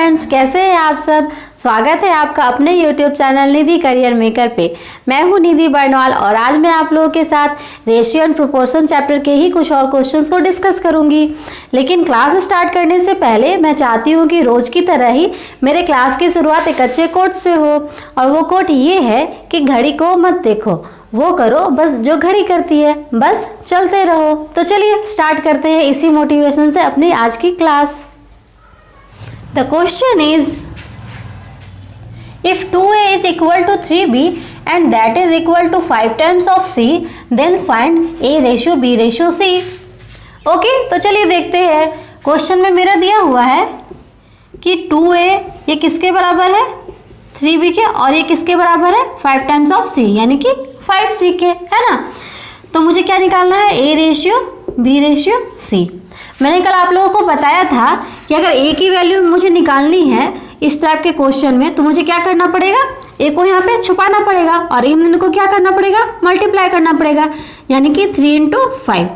Friends, कैसे हैं आप सब। स्वागत है आपका अपने YouTube चैनल निधि करियर मेकर पे। मैं हूं निधि बर्नवाल और आज मैं आप लोगों के साथ रेशियो एंड प्रोपोर्शन चैप्टर के ही कुछ और क्वेश्चंस को डिस्कस करूंगी। लेकिन क्लास स्टार्ट करने से पहले मैं चाहती हूं कि रोज की तरह ही मेरे क्लास की शुरुआत एक अच्छे कोट से हो, और वो कोट ये है कि घड़ी को मत देखो, वो करो बस जो घड़ी करती है, बस चलते रहो। तो चलिए स्टार्ट करते हैं इसी मोटिवेशन से अपनी आज की class. The question is, if 2a is equal to 3b and that is equal to 5 times of c, then find a ratio b ratio c। Okay, तो चलिए देखते हैं। क्वेश्चन में मेरा दिया हुआ है कि 2a ये किसके बराबर है, 3b के, और ये किसके बराबर है, 5 टाइम्स ऑफ c, यानी कि 5c के, है ना। तो मुझे क्या निकालना है, a ratio b ratio c। मैंने कल आप लोगों को बताया था कि अगर a की वैल्यू मुझे निकालनी है इस टाइप के क्वेश्चन में, तो मुझे क्या करना पड़ेगा, a को यहाँ पे छुपाना पड़ेगा और इन को क्या करना पड़ेगा, मल्टीप्लाई करना पड़ेगा, यानी कि 3 × 5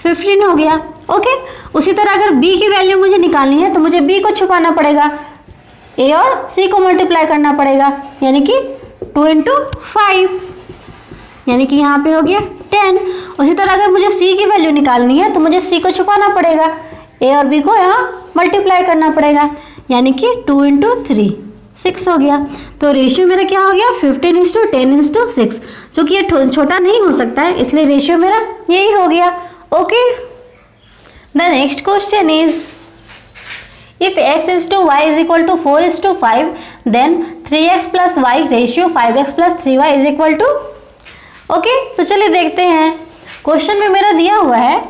15 हो गया। ओके, उसी तरह अगर b की वैल्यू मुझे निकालनी है तो मुझे b को छुपाना पड़ेगा, a और c को मल्टीप्लाई करना पड़ेगा, यानी कि 2 × 5, यानी कि यहाँ पे हो गया 10। उसी तरह अगर मुझे c की वैल्यू निकालनी है तो मुझे c को छुपाना पड़ेगा, a और b को यहाँ मल्टीप्लाई करना पड़ेगा, यानी कि 2 × 3 6 हो गया। तो रेशियो मेरा क्या हो गया, 15:10:6, जो कि ये छोटा नहीं हो सकता है, इसलिए रेशियो मेरा यही हो गया। Okay, the next question is, if x is to y is equal to 4 is to 5, then 3x plus y ratio 5x plus 3y is equal to। Okay, तो चलिए देखते हैं। क्वेश्चन में मेरा दिया हुआ है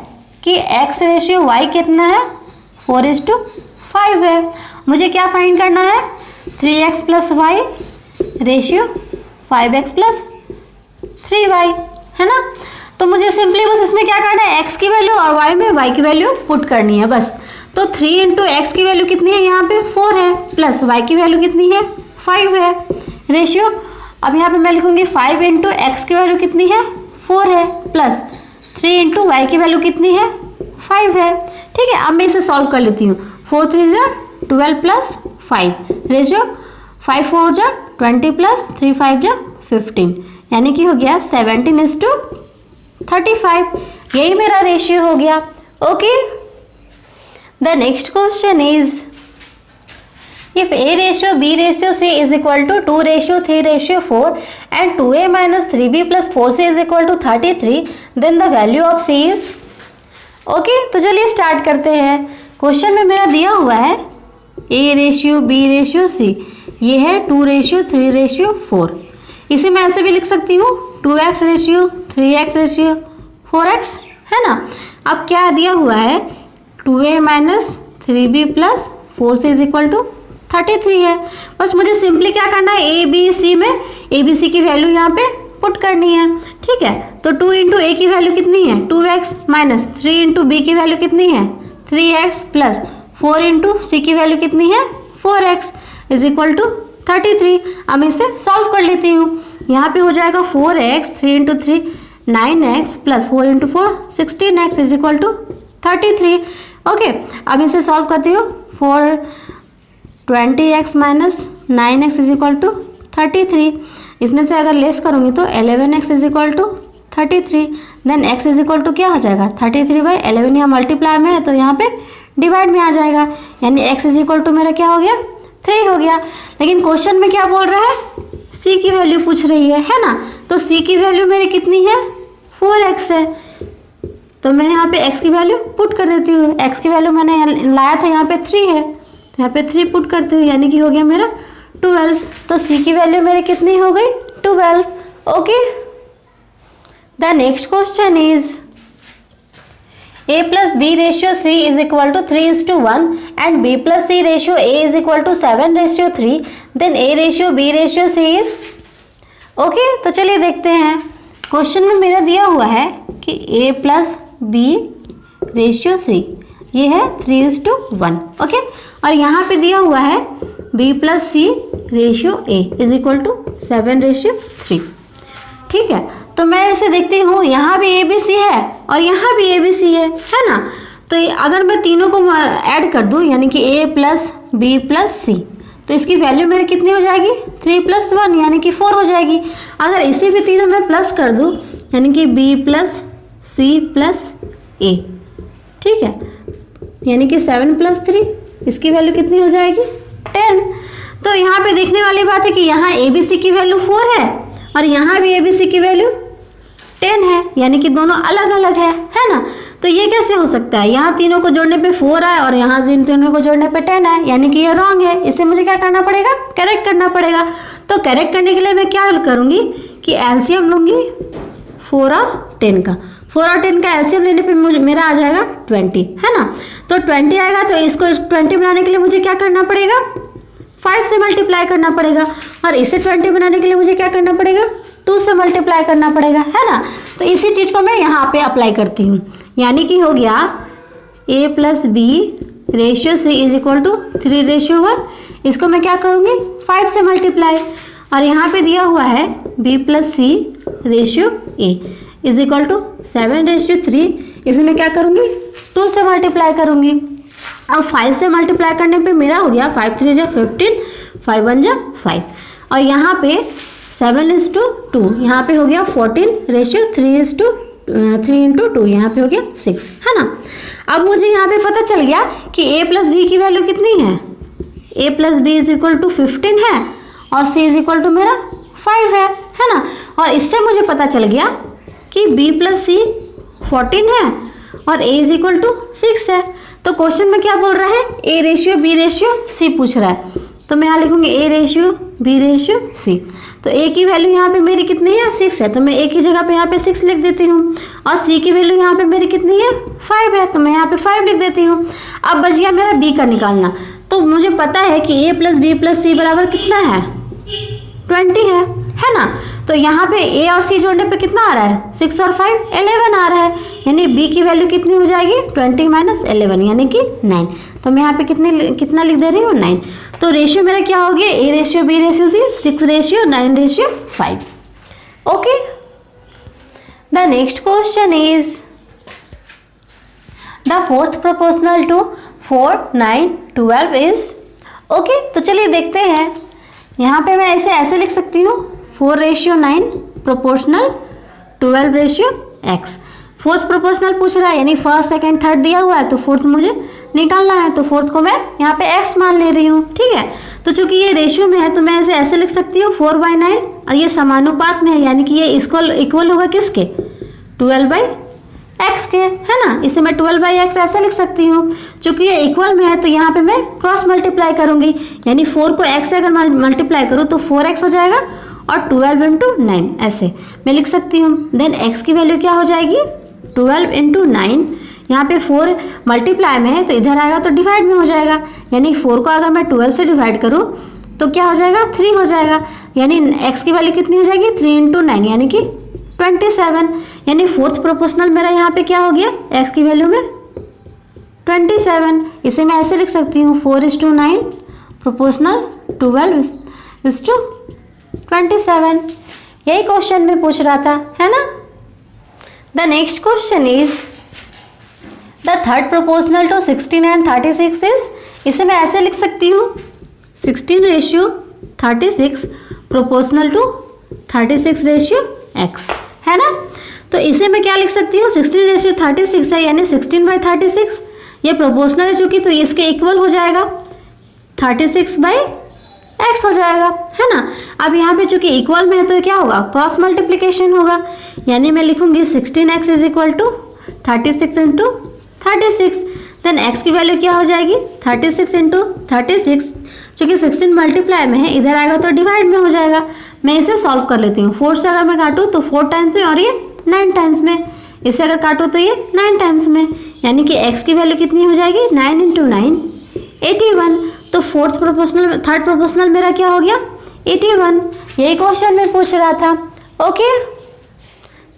कि x रेशियो y कितना है, 4:5 है। मुझे क्या फाइंड करना है, 3x plus Y ratio 5x plus 3y, है ना। तो मुझे सिंपली बस इसमें क्या करना है, x की वैल्यू और y में y की वैल्यू पुट करनी है बस। तो 3 × x की वैल्यू कितनी है, यहाँ पे 4 है, प्लस y की वैल्यू कितनी है, 5 है रेशियो। अब यहाँ पे मैं लिखूंगी 5 × x की वैल्यू कितनी है, 4 है, प्लस 3 × y की वैल्यू कितनी है, 5 है। ठीक है, अब मैं इसे सॉल्व कर लेती हूँ। 4 3 = 12 प्लस 5 रेशियो 5 4 = 20 प्लस 3 5 = 15, यानी कि हो गया 17:35। यही मेरा रेशियो हो गया। Okay, the next question is, if a ratio b ratio c is equal to 2 ratio 3 ratio 4 and 2a minus 3b plus 4c is equal to 33, then the value of c is। Okay, तो चलिए start करते हैं। Question में मेरा दिया हुआ है a ratio b ratio c, ये है 2 रेशियो 3 रेशियो 4। इसे मैं ऐसे भी लिख सकती हूँ 2x ratio 3x ratio 4x, है ना। अब क्या दिया हुआ है, 2a minus 3b plus 4c is equal to 33 है। बस मुझे सिंपली क्या करना है, ए बी सी में ए बी सी की वैल्यू यहाँ पे पुट करनी है। ठीक है, तो 2 × a की वैल्यू कितनी है, 2x, माइनस 3 × b की वैल्यू कितनी है, 3x, प्लस 4 × c की वैल्यू कितनी है, 4x इज इक्वल टू 33। अब मैं इसे सॉल्व कर लेती हूँ। यहाँ पे हो जाएगा 4x, 3 × 3 9x, plus 4 × 4 16x is equal to 33। Okay, अब इसे सॉल्व करती हूँ। 20x minus 9x is equal to 33। इसमें से अगर लेस करूँगी तो 11x is equal to 33, then x is equal to क्या हो जाएगा, 33/11। यहाँ मल्टीप्लाई में है तो यहाँ पे डिवाइड में आ जाएगा, यानी x इज इक्वल टू मेरा क्या हो गया, 3 हो गया। लेकिन क्वेश्चन में क्या बोल रहा है, c की वैल्यू पूछ रही है ना। तो c की वैल्यू मेरी कितनी है, 4x है। तो मैं यहाँ पे x की वैल्यू पुट कर देती हूँ। x की वैल्यू मैंने लाया था यहाँ पे 3 है, तो यहाँ पे 3 पुट करती हूँ, यानी कि हो गया मेरा 12। तो c की वैल्यू मेरी कितनी हो गई, 12। Okay, the next question is, a plus b ratio c is equal to 3:1 and b plus c ratio a is equal to 7:3, then a ratio b ratio c is. Okay, तो चलिए देखते हैं। Question में मेरा दिया हुआ है कि a plus b ratio c, ये है 3:1। ओके, और यहाँ पे दिया हुआ है b plus c ratio a is equal to 7:3। ठीक है, तो मैं इसे देखती हूँ, यहाँ भी a b c है और यहाँ भी a b c है ना। तो अगर मैं तीनों को ऐड कर दूँ, यानी कि a प्लस बी प्लस सी, तो इसकी वैल्यू मेरी कितनी हो जाएगी 3 + 1 यानी कि 4 हो जाएगी। अगर इसी भी तीनों में प्लस कर दूँ यानी कि बी प्लस सी प्लस ए, ठीक है, यानी कि 7 + 3, इसकी वैल्यू कितनी हो जाएगी 10। तो यहाँ पे देखने वाली बात है कि यहाँ ए बी सी की वैल्यू 4 है और यहाँ भी ए बी सी की वैल्यू 10 है, यानी कि दोनों अलग अलग है ना। तो ये कैसे हो सकता है, यहाँ तीनों को जोड़ने पे 4 आए और यहाँ इन तीनों को जोड़ने पे 10 है, यानी कि ये रॉन्ग है। इसे मुझे क्या करना पड़ेगा, करेक्ट करना पड़ेगा। तो करेक्ट करने के लिए मैं क्या करूँगी कि एलसीएम लूँगी 4 और 10 का। 4 और 10 का एलसीएम लेने पे मेरा आ जाएगा 20, है ना। तो 20 आएगा, तो इसको 20 बनाने के लिए मुझे क्या करना पड़ेगा, 5 से मल्टीप्लाई करना पड़ेगा, और इसे 20 बनाने के लिए मुझे क्या करना पड़ेगा, 2 से मल्टीप्लाई करना पड़ेगा, है ना। तो इसी चीज़ को मैं यहाँ पे अप्लाई करती हूँ, यानी कि हो गया a + b रेशियो c = 3:1। इसको मैं क्या करूँगी 5 से मल्टीप्लाई, और यहाँ पे दिया हुआ है b + c रेशियो a = 7:3। इसे मैं क्या करूँगी 2 से मल्टीप्लाई करूँगी। अब 5 से मल्टीप्लाई करने पे मेरा हो गया 5 × 3 = 15, 5 × 1 = 5, और यहाँ पे 7:2, यहाँ पे हो गया 14 रेशियो 3 × 2, यहाँ पे हो गया 6, है ना। अब मुझे यहाँ पे पता चल गया कि a + b की वैल्यू कितनी है, a + b = 15 है और c = मेरा 5 है ना। और इससे मुझे पता चल गया कि b + c 14 है और a = 6 है। तो क्वेश्चन में क्या बोल रहा है, a ratio b ratio c पूछ रहा है, तो मैं यहाँ लिखूंगी a ratio b ratio c। तो a की वैल्यू यहाँ पे मेरी कितनी है 6 है, तो मैं a की जगह पे यहाँ पे 6 लिख देती हूँ, और c की वैल्यू यहाँ पे मेरी कितनी है 5 है, तो मैं यहाँ पे 5 लिख देती हूँ। अब बच गया मेरा b का निकालना, तो मुझे पता है कि a + b + c बराबर कितना है 20 है ना। तो यहाँ पे a और c जोड़ने पे कितना आ रहा है, 6 और 5 11 आ रहा है, यानी b की वैल्यू कितनी हो जाएगी 20 - 11 यानी कि 9। तो मैं यहाँ पे कितना लिख दे रही हूँ 9। तो रेशियो मेरा क्या हो गया, a ratio b ratio c 6:9:5। Okay, the next question is the 4th proportional to 4, 9, 12 is. Okay, तो चलिए देखते हैं। यहाँ पे मैं ऐसे लिख सकती हूँ 4:9 प्रोपोर्शनल 12:x। 4th प्रोपोर्शनल पूछ रहा है, यानी 1st, 2nd, 3rd दिया हुआ है, तो 4th मुझे निकालना है, तो 4th को मैं यहाँ पे x मान ले रही हूँ, ठीक है। तो चूंकि ये रेशियो में है तो मैं ऐसे लिख सकती हूँ 4/9, और ये समानुपात में है, यानी कि ये इसको इक्वल होगा किसके 12/x के, है ना। इसे मैं 12/x ऐसे लिख सकती हूँ। चूंकि ये इक्वल में है तो यहाँ पे मैं क्रॉस मल्टीप्लाई करूँगी, यानी 4 को x से अगर मल्टीप्लाई करूँ तो 4x हो जाएगा, और 12 × 9 ऐसे मैं लिख सकती हूँ। देन x की वैल्यू क्या हो जाएगी 12 × 9, यहाँ पे 4 मल्टीप्लाई में है तो इधर आएगा तो डिवाइड में हो जाएगा, यानी 4 को अगर मैं 12 से डिवाइड करूँ तो क्या हो जाएगा 3 हो जाएगा, यानी x की वैल्यू कितनी हो जाएगी 3 × 9 यानी कि 27, यानी 4th प्रोपोर्शनल मेरा यहाँ पे क्या हो गया x की वैल्यू में 27। इसे मैं ऐसे लिख सकती हूँ 4:9 प्रोपोर्शनल 12:27। यही क्वेश्चन में पूछ रहा था, है ना। The next question is the 3rd proportional to 16 and 36 is. इसे मैं ऐसे लिख सकती हूँ 16:36 प्रोपोर्शनल टू 36:x, है ना। तो इसे मैं क्या लिख सकती हूँ 16:36 है, यानी 16/36 ये प्रोपोर्शनल है चूंकि, तो इसके इक्वल हो जाएगा 36/x हो जाएगा, है ना। अब यहाँ पे चूंकि इक्वल में है तो क्या होगा क्रॉस मल्टीप्लिकेशन होगा, यानी मैं लिखूंगी 16x = 36 × 36। देन x की वैल्यू क्या हो जाएगी 36 × 36, चूंकि 16 मल्टीप्लाई में है इधर आएगा तो डिवाइड में हो जाएगा। मैं इसे सॉल्व कर लेती हूँ। 4 से अगर मैं काटूँ तो 4 टाइम्स में और ये 9 टाइम्स में, इसे अगर काटूँ तो ये 9 टाइम्स में, यानी कि x की वैल्यू कितनी हो जाएगी 9 × 9 81। तो 3rd प्रोपोर्शनल मेरा क्या हो गया 81। यही क्वेश्चन में पूछ रहा था। Okay,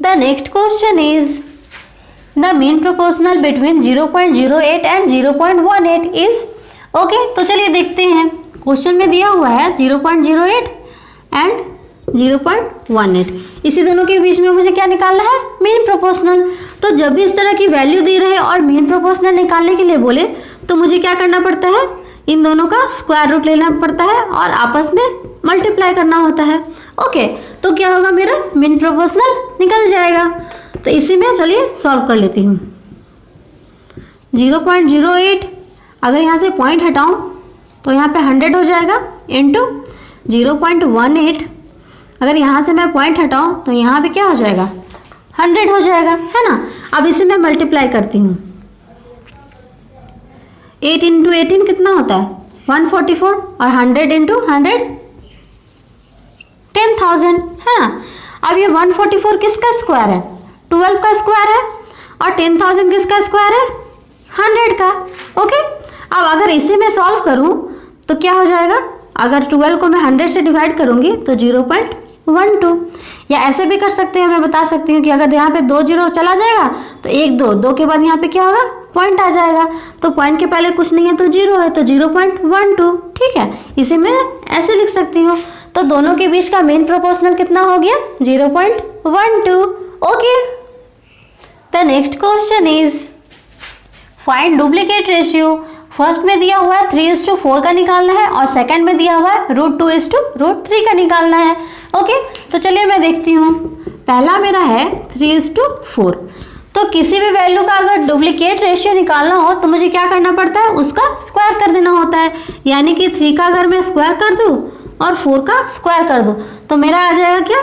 the next question is the mean proportional between 0.08 and 0.18 is. Okay, तो चलिए देखते हैं। क्वेश्चन में दिया हुआ है 0.08 एंड 0.18, इसी दोनों के बीच में मुझे क्या निकालना है मीन प्रोपोर्शनल। तो जब भी इस तरह की वैल्यू दी रहे और मीन प्रोपोर्शनल निकालने के लिए बोले तो मुझे क्या करना पड़ता है, इन दोनों का स्क्वायर रूट लेना पड़ता है और आपस में मल्टीप्लाई करना होता है। ओके, तो क्या होगा, मेरा मीन प्रोपोर्शनल निकल जाएगा। तो इसी में चलिए सॉल्व कर लेती हूँ। 0.08 अगर यहाँ से पॉइंट हटाऊँ तो यहाँ पे 100 हो जाएगा, इंटू 0.18 अगर यहाँ से मैं पॉइंट हटाऊँ तो यहाँ पे क्या हो जाएगा, 100 हो जाएगा, है ना। अब इसे मैं मल्टीप्लाई करती हूँ। 8 इंटू 18 कितना होता है, 144 और 100 इंटू 100 10,000, है ना। अब ये 144 किसका स्क्वायर है, 12 का स्क्वायर है, और 10,000 किसका स्क्वायर है, 100 का। ओके, अब अगर इसे मैं सॉल्व करूं तो क्या हो जाएगा, अगर 12 को मैं 100 से डिवाइड करूंगी तो 0.12, या ऐसे भी कर सकते हैं, मैं बता सकती हूँ कि अगर यहाँ पे 2 0 चला जाएगा तो 1 2 2 के बाद यहाँ पे क्या होगा, पॉइंट आ जाएगा। तो पॉइंट के पहले कुछ नहीं है तो 0 है, तो 0.12, ठीक है। इसे मैं ऐसे लिख सकती हूँ। तो दोनों के बीच का मेन प्रोपोर्शनल कितना हो गया, 0.12। Okay, the next question is find duplicate ratio. First में दिया हुआ है 3:4 का निकालना है और सेकंड में दिया हुआ है √2:√3 का निकालना है। ओके, तो चलिए मैं देखती हूँ। पहला मेरा है 3:4। तो किसी भी वैल्यू का अगर डुप्लीकेट रेशियो निकालना हो तो मुझे क्या करना पड़ता है, उसका स्क्वायर कर देना होता है। यानी कि 3 का अगर मैं स्क्वायर कर दूँ और 4 का स्क्वायर कर दूँ तो मेरा आ जाएगा क्या,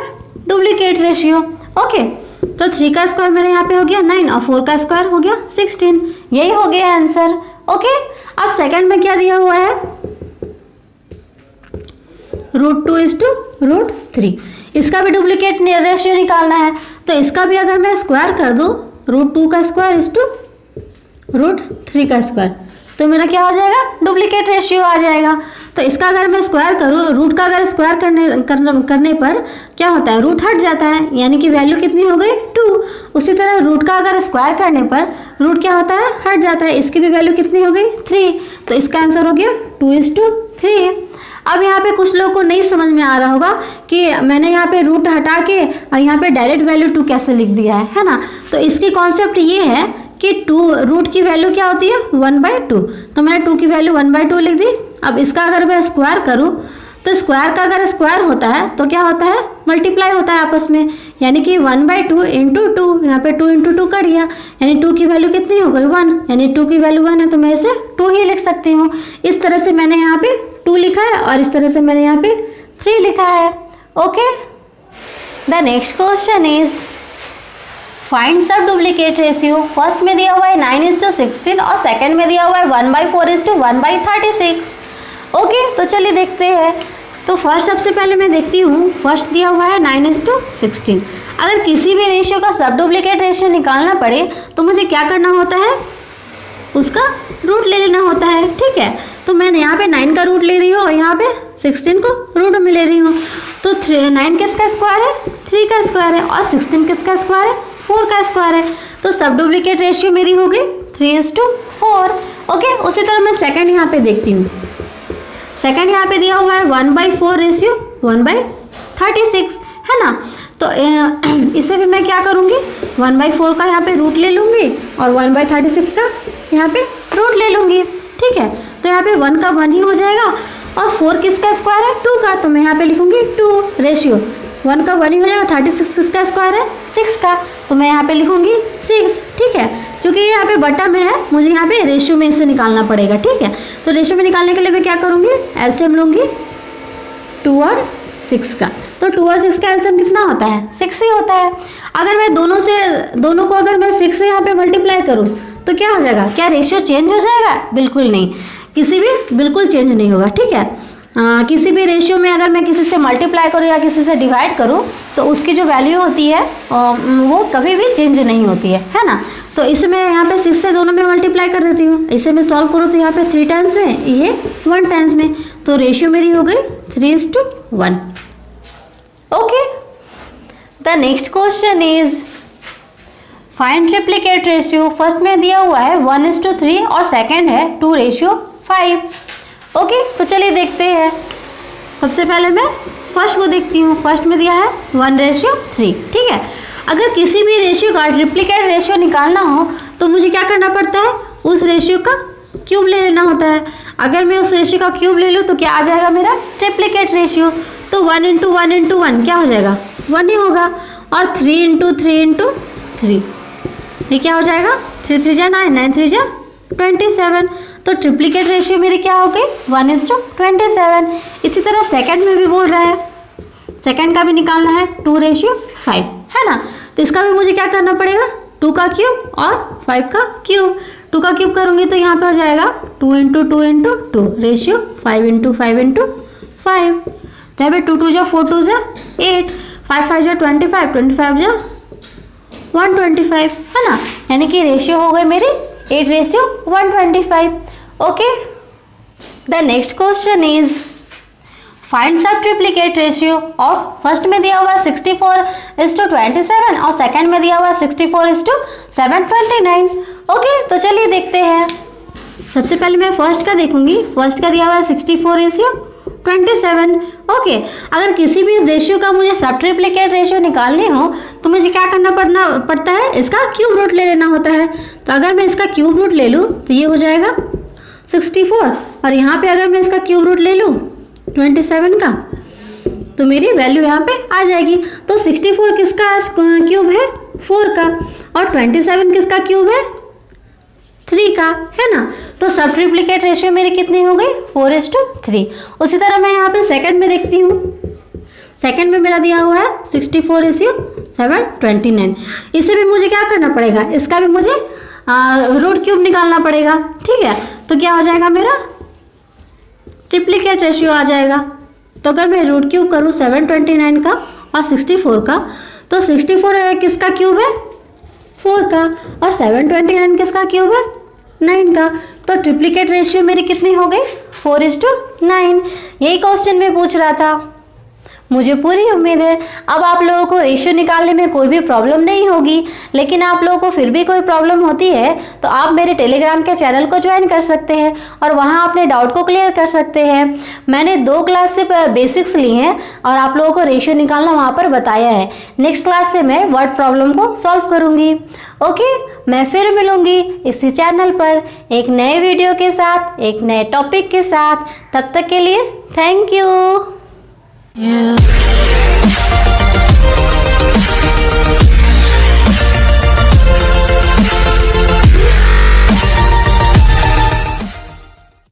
डुप्लीकेट रेशियो। ओके, तो 3 का स्क्वायर मेरे यहाँ पे हो गया 9 और 4 का स्क्वायर हो गया 16, यही हो गया आंसर। ओके, अब सेकंड में क्या दिया हुआ है, √2:√3। इसका भी डुप्लीकेट रेशियो निकालना है। तो इसका भी अगर मैं स्क्वायर कर दूँ, √2 का स्क्वायर √3 का स्क्वायर, तो मेरा क्या हो जाएगा, डुप्लीकेट रेशियो आ जाएगा। तो इसका अगर मैं स्क्वायर करूँ, रूट का अगर स्क्वायर करने पर क्या होता है, रूट हट जाता है, यानी कि वैल्यू कितनी हो गई, 2। उसी तरह रूट का अगर स्क्वायर करने पर रूट क्या होता है, हट जाता है, इसकी भी वैल्यू कितनी हो गई, 3। तो इसका आंसर हो गया 2:3। अब यहाँ पे कुछ लोगों को नहीं समझ में आ रहा होगा कि मैंने यहाँ पे रूट हटा के और यहाँ पे डायरेक्ट वैल्यू 2 कैसे लिख दिया है ना। तो इसकी कॉन्सेप्ट ये है कि 2 रूट की वैल्यू क्या होती है, 1/2। तो मैंने 2 की वैल्यू 1/2 लिख दी। अब इसका अगर मैं स्क्वायर करूँ तो स्क्वायर का अगर स्क्वायर होता है तो क्या होता है, मल्टीप्लाई होता है आपस में, यानी कि 1/2 इंटू 2, यहाँ पे 2 इंटू 2 कर दिया, यानी 2 की वैल्यू कितनी हो गई, 1, यानी 2 की वैल्यू 1 है तो मैं इसे 2 ही लिख सकती हूँ। इस तरह से मैंने यहाँ पे 2 लिखा है और इस तरह से मैंने यहाँ पे 3 लिखा है। Okay, the next question is find सब डुप्लीकेट रेशियो। फर्स्ट में दिया हुआ है 9:16 और सेकंड में दिया हुआ है 1/4:1/36। ओके, तो चलिए देखते हैं। तो फर्स्ट सबसे पहले मैं देखती हूँ, फर्स्ट दिया हुआ है 9:16। अगर किसी भी रेशियो का सब डुप्लीकेट रेशियो निकालना पड़े तो मुझे क्या करना होता है, उसका रूट ले लेना होता है, ठीक है। तो मैं यहाँ पे 9 का रूट ले रही हूँ और यहाँ पे 16 को रूट में ले रही हूँ। तो 9 किसका स्क्वायर है, 3 का स्क्वायर है, और 16 किसका स्क्वायर है, 4 का स्क्वायर है। तो सब डुप्लीकेट रेशियो मेरी हो गई 3:4। ओके, उसी तरह मैं सेकंड यहाँ पे देखती हूँ। सेकंड यहाँ पे दिया हुआ है 1/4:1/36, है ना। तो इसे भी मैं क्या करूँगी, 1/4 का यहाँ पे रूट ले लूँगी और 1/36 का यहाँ पे रूट ले लूँगी, ठीक है। तो यहाँ पे 1 का 1 ही हो जाएगा, और 4 किसका स्क्वायर है, 2 का, तो मैं यहाँ पे लिखूँगी 2 रेशियो 1 का 1 ही हो जाएगा। 36 किसका स्क्वायर है, 6 का, तो मैं यहाँ पे लिखूँगी 6, ठीक है। क्योंकि यहाँ पे बटा में है, मुझे यहाँ पे रेशियो में इसे निकालना पड़ेगा, ठीक है। तो रेशियो में निकालने के लिए मैं क्या करूँगी, एलसीएम लूँगी 2 और 6 का। तो 2 और 6 का एलसीएम कितना होता है, 6 ही होता है। अगर मैं दोनों को अगर मैं 6 से यहाँ पे मल्टीप्लाई करूँ तो क्या हो जाएगा, क्या रेशियो चेंज हो जाएगा, बिल्कुल नहीं, बिल्कुल चेंज नहीं होगा, ठीक है। किसी भी रेशियो में अगर मैं किसी से मल्टीप्लाई करूँ या किसी से डिवाइड करूँ तो उसकी जो वैल्यू होती है वो कभी भी चेंज नहीं होती है ना। तो इसे मैं यहाँ पे 6 से दोनों में मल्टीप्लाई कर देती हूँ। इसे मैं सॉल्व करूँ तो यहाँ पे 3 टाइम्स में, ये 1 टाइम्स में, तो रेशियो मेरी हो गई 3:1। Okay, the next question is find triplicate ratio. First में दिया हुआ है 1:3 और सेकेंड है 2:5। ओके, तो चलिए देखते हैं। सबसे पहले मैं फर्स्ट को देखती हूँ। फर्स्ट में दिया है 1:3, ठीक है। अगर किसी भी रेशियो का ट्रिप्लीकेट रेशियो निकालना हो तो मुझे क्या करना पड़ता है, उस रेशियो का क्यूब ले लेना होता है। अगर मैं उस रेशियो का क्यूब ले लूँ तो क्या आ जाएगा मेरा ट्रिप्लिकेट रेशियो। तो 1 × 1 × 1 क्या हो जाएगा 1 ही होगा। और 3 × 3 × 3 ये क्या हो जाएगा 3 3 जा 9 9 3 जा 27। तो ट्रिप्लिकेट रेशियो मेरी क्या हो गई 1:27। इसी तरह सेकंड में भी बोल रहा है, सेकंड का भी निकालना है 2:5 है ना। तो इसका भी मुझे क्या करना पड़ेगा 2 का क्यूब और 5 का क्यूब। 2 का क्यूब करूँगी तो यहाँ पे हो जाएगा 2 × 2 × 2 रेशियो 5 × 5 × 5। तो यहाँ पे 2 2 जा 4 2 जा 8 5 5 जा 25 25 जा 125 है ना। यानी कि रेशियो हो गए मेरी 8:125। Okay, the next question is find सब ट्रिप्लिकेट रेशियो ऑफ, फर्स्ट में दिया हुआ है 64:27 और सेकंड में दिया हुआ है 64:729। ओके, तो चलिए देखते हैं। सबसे पहले मैं फर्स्ट का देखूंगी। फर्स्ट का दिया हुआ है 64:27। ओके, अगर किसी भी रेशियो का मुझे सब ट्रिप्लिकेट रेशियो निकालनी हो तो मुझे क्या करना पड़ता है इसका क्यूब रूट ले लेना होता है। तो अगर मैं इसका क्यूब रूट ले लूँ तो ये हो जाएगा 64 और यहाँ पे अगर मैं इसका क्यूब रूट ले लूँ 27 का तो मेरी वैल्यू यहाँ पे आ जाएगी। तो 64 किसका क्यूब है 4 का और 27 किसका क्यूब है 3 का है ना। तो सब ट्रिप्लिकेट रेशियो मेरी कितनी हो गई 4:3। उसी तरह मैं यहाँ पे सेकंड में देखती हूँ। सेकंड में मेरा दिया हुआ है 64:729। इसे भी मुझे क्या करना पड़ेगा इसका भी मुझे रूट क्यूब निकालना पड़ेगा। ठीक है, तो क्या हो जाएगा मेरा ट्रिप्लिकेट रेशियो आ जाएगा। तो अगर मैं रूट क्यूब करूँ 729 का और 64 का तो 64 किसका क्यूब है 4 का और 729 किसका क्यूब है 9 का। तो ट्रिप्लिकेट रेशियो मेरी कितनी हो गई 4:9। यही क्वेश्चन में पूछ रहा था। मुझे पूरी उम्मीद है अब आप लोगों को रेशियो निकालने में कोई भी प्रॉब्लम नहीं होगी। लेकिन आप लोगों को फिर भी कोई प्रॉब्लम होती है तो आप मेरे टेलीग्राम के चैनल को ज्वाइन कर सकते हैं और वहां अपने डाउट को क्लियर कर सकते हैं। मैंने 2 क्लास से बेसिक्स ली हैं और आप लोगों को रेशियो निकालना वहां पर बताया है। नेक्स्ट क्लास से मैं वर्ड प्रॉब्लम को सॉल्व करूँगी। ओके, मैं फिर मिलूँगी इसी चैनल पर एक नए वीडियो के साथ, एक नए टॉपिक के साथ। तब तक के लिए थैंक यू।